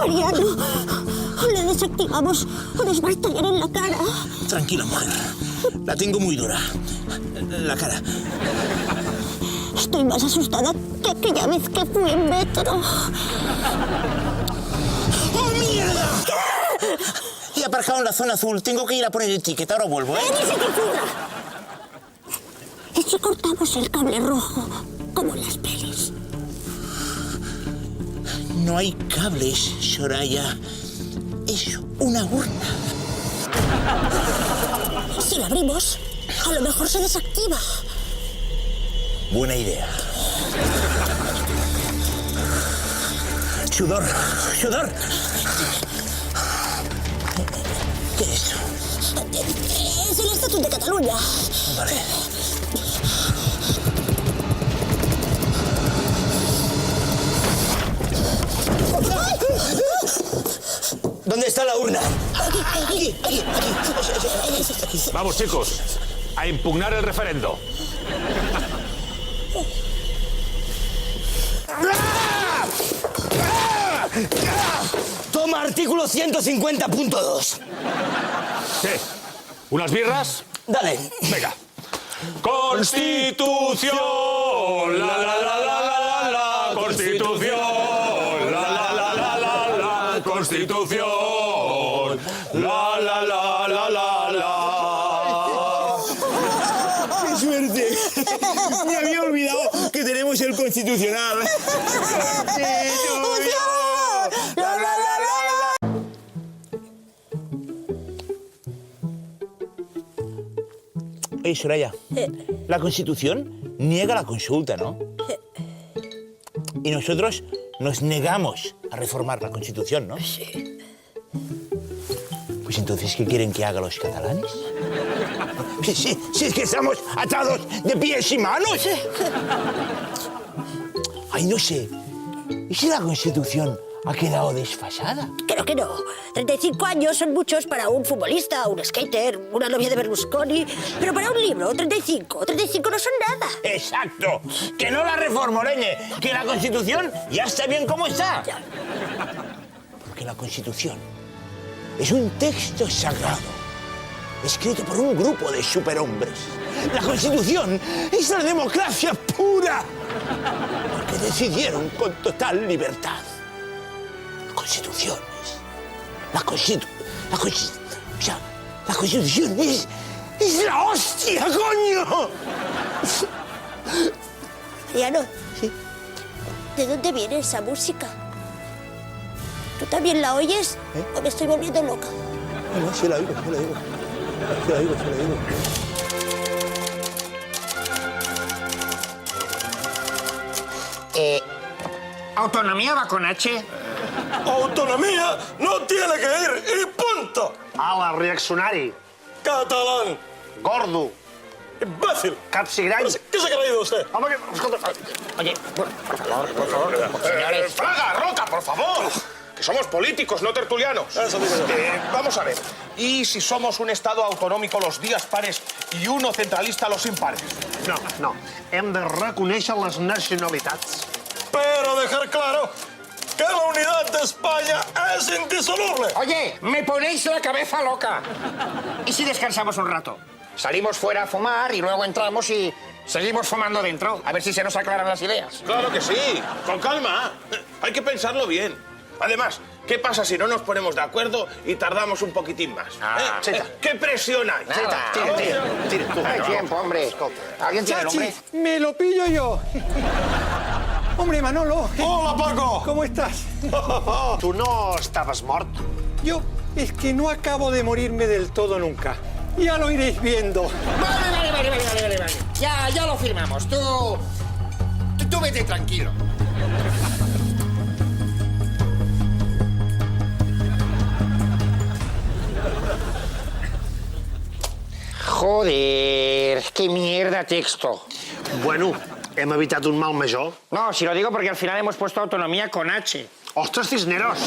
Mariano, o le desactivamos o nos va a estallar en la cara. Tranquila, mujer. La tengo muy dura. La cara. Estoy más asustada que aquella vez que fui en metro. ¡Oh, mierda! ¿Qué? He aparcado en la zona azul. Tengo que ir a poner el ticket. Ahora vuelvo, ¿eh? ¡Ni se te ocurra! ¿Y si cortamos el cable rojo, como en las pelis? No hay cables, Soraya. Es una urna. Si la abrimos, a lo mejor se desactiva. Buena idea. Sudor, sudor. ¿Qué es esto? Es el Estatut de Cataluña. Vale. ¿Dónde está la urna? Aquí. Vamos, chicos, a impugnar el referendo. Toma artículo 150.2. ¿Qué? ¿Unas birras? Dale. Venga. Constitución, la, Constitución, la, Constitución, la. ¡Qué suerte! Me había olvidado que tenemos el Constitucional. Oye, Soraya, la Constitución niega la consulta, ¿no? Y nosotros nos negamos a reformar la Constitución, ¿no? Sí. Pues entonces, ¿qué quieren que haga los catalanes? Si es que estamos atados de pies y manos. Ay, no sé. ¿Y si la Constitución ha quedado desfasada? Creo que no. 35 años son muchos para un futbolista, un skater, una novia de Berlusconi. Pero para un libro, 35 no son nada. ¡Exacto! ¡Que no la reformo, leñe! ¡Que la Constitución ya está bien como está! Ya. Porque la Constitución es un texto sagrado, escrito por un grupo de superhombres. La Constitución es la democracia pura, porque decidieron con total libertad. Constituciones. La Constitución es la hostia, coño. Mariano, ¿Sí? ¿de dónde viene esa música? ¿Tú también la oyes? ¿O me estoy volviendo loca? No, sí la oigo. ¿Autonomía va con H? Autonomía no tiene que ir y punto. Ala, reaccionari. Catalán. Gordo. Imbécil. Capsigrany. ¿Qué se ha creído usted? Home, escolta... Oye, por favor. Señores. Fraga, Roca, por favor. Que somos políticos, no tertulianos. Eso digo yo. Vamos a ver. ¿Y si somos un Estado autonómico los días pares y uno centralista los impares? No. Hem de reconèixer les nacionalitats. Pero dejar claro que la unidad de España es indisoluble. Oye, me ponéis la cabeza loca. ¿Y si descansamos un rato? Salimos fuera a fumar y luego entramos y seguimos fumando dentro. A ver si se nos aclaran las ideas. Claro que sí. Con calma. Hay que pensarlo bien. Además, ¿qué pasa si no nos ponemos de acuerdo y tardamos un poquitín más? Cheta. ¿Qué presión hay? Tira. No hay tiempo, hombre. ¿Alguien tiene nombre? Chachi, me lo pillo yo. Hombre, Manolo. Hola, Paco. ¿Cómo estás? Tu no estaves mort? Yo es que no acabo de morirme del todo nunca. Ya lo iréis viendo. Vale. Ya lo firmamos. Tú vete tranquilo. Joder, qué mierda texto. Bueno, hem evitat un mal major. No, si lo digo porque al final hemos puesto autonomía con H. Ostres, Cisneros!